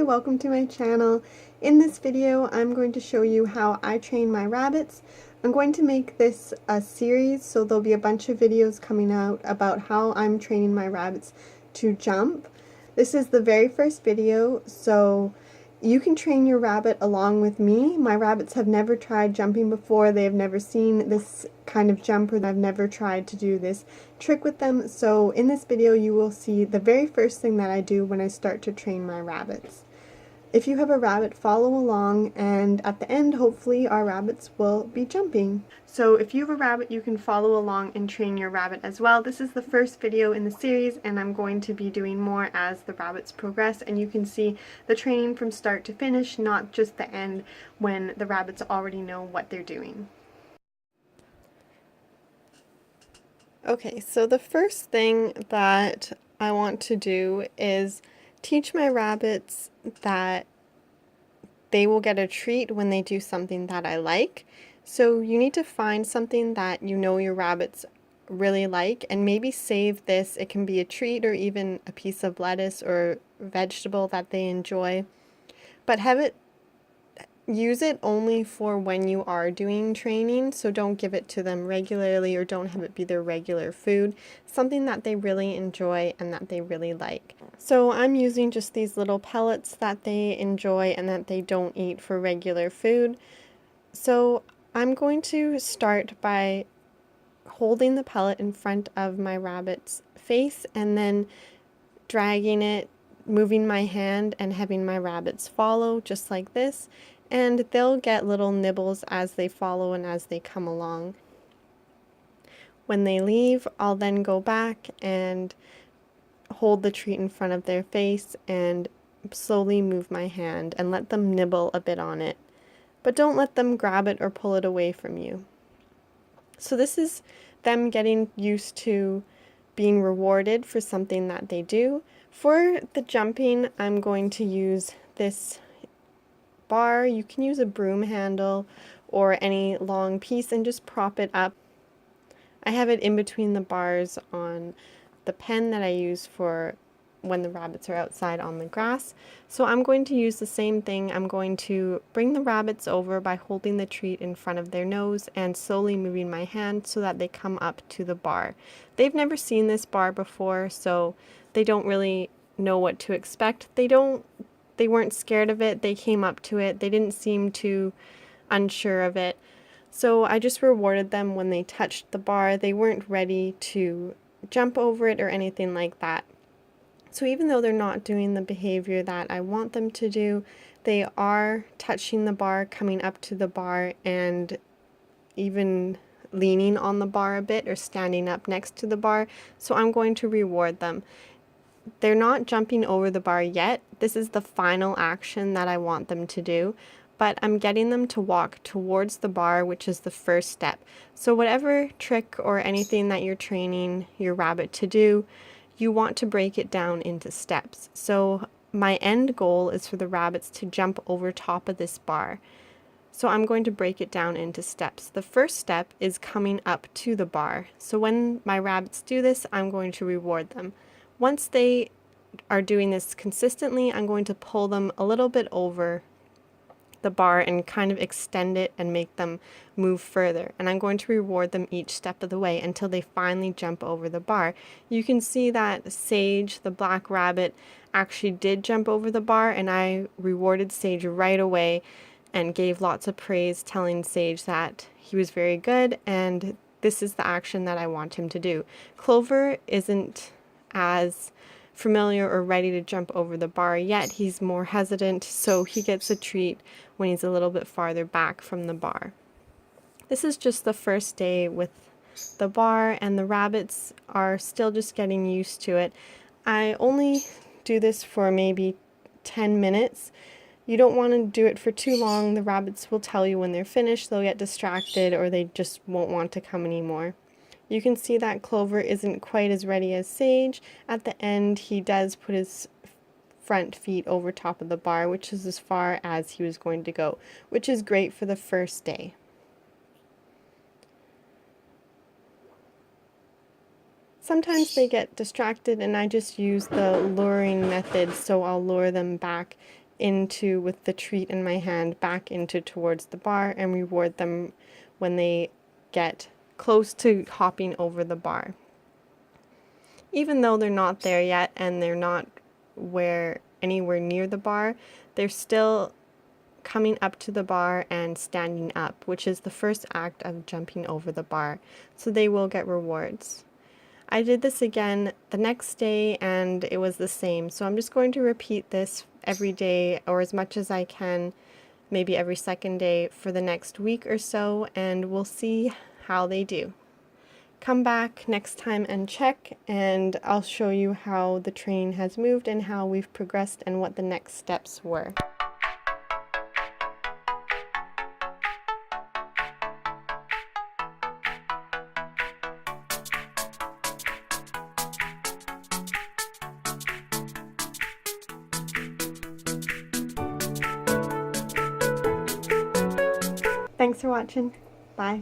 welcome to my channel. In this video, I'm going to show you how I train my rabbits. I'm going to make this a series, so there'll be a bunch of videos coming out about how I'm training my rabbits to jump. This is the very first video, so you can train your rabbit along with me. My rabbits have never tried jumping before. They have never seen this kind of jump, or I've never tried to do this trick with them. So in this video you will see the very first thing that I do when I start to train my rabbits. If you have a rabbit, follow along, and at the end, hopefully, our rabbits will be jumping. So if you have a rabbit, you can follow along and train your rabbit as well. This is the first video in the series, and I'm going to be doing more as the rabbits progress, and you can see the training from start to finish, not just the end when the rabbits already know what they're doing. Okay, so the first thing that I want to do is teach my rabbits that they will get a treat when they do something that I like. So you need to find something that you know your rabbits really like and maybe save this. It can be a treat or even a piece of lettuce or vegetable that they enjoy. But use it only for when you are doing training, so don't give it to them regularly or don't have it be their regular food. Something that they really enjoy and that they really like. So I'm using just these little pellets that they enjoy and that they don't eat for regular food. So I'm going to start by holding the pellet in front of my rabbit's face and then dragging it, moving my hand and having my rabbits follow just like this. And they'll get little nibbles as they follow and as they come along. When they leave, I'll then go back and hold the treat in front of their face and slowly move my hand and let them nibble a bit on it. But don't let them grab it or pull it away from you. So this is them getting used to being rewarded for something that they do. For the jumping, I'm going to use this bar. You can use a broom handle or any long piece and just prop it up. I have it in between the bars on the pen that I use for when the rabbits are outside on the grass. So I'm going to use the same thing. I'm going to bring the rabbits over by holding the treat in front of their nose and slowly moving my hand so that they come up to the bar. They've never seen this bar before, so they don't really know what to expect. They weren't scared of it. They came up to it. They didn't seem too unsure of it. So I just rewarded them when they touched the bar. They weren't ready to jump over it or anything like that. So even though they're not doing the behavior that I want them to do, they are touching the bar, coming up to the bar, and even leaning on the bar a bit or standing up next to the bar. So I'm going to reward them. They're not jumping over the bar yet. This is the final action that I want them to do, but I'm getting them to walk towards the bar, which is the first step. So whatever trick or anything that you're training your rabbit to do, you want to break it down into steps. So my end goal is for the rabbits to jump over top of this bar. So I'm going to break it down into steps. The first step is coming up to the bar. So when my rabbits do this, I'm going to reward them. Once they are doing this consistently, I'm going to pull them a little bit over the bar and kind of extend it and make them move further. And I'm going to reward them each step of the way until they finally jump over the bar. You can see that Sage, the black rabbit, actually did jump over the bar, and I rewarded Sage right away and gave lots of praise, telling Sage that he was very good and this is the action that I want him to do. Clover isn't as familiar or ready to jump over the bar yet. He's more hesitant, so he gets a treat when he's a little bit farther back from the bar. This is just the first day with the bar, and the rabbits are still just getting used to it. I only do this for maybe 10 minutes. You don't want to do it for too long. The rabbits will tell you when they're finished. They'll get distracted or they just won't want to come anymore. You can see that Clover isn't quite as ready as Sage. At the end, he does put his front feet over top of the bar, which is as far as he was going to go, which is great for the first day. Sometimes they get distracted and I just use the luring method, so I'll lure them back into with the treat in my hand back into towards the bar and reward them when they get close to hopping over the bar. Even though they're not there yet and they're not anywhere near the bar, they're still coming up to the bar and standing up, which is the first act of jumping over the bar, so they will get rewards. I did this again the next day and it was the same, so I'm just going to repeat this every day, or as much as I can, maybe every second day for the next week or so, and we'll see how they do. Come back next time and check, and I'll show you how the train has moved and how we've progressed and what the next steps were. Thanks for watching. Bye.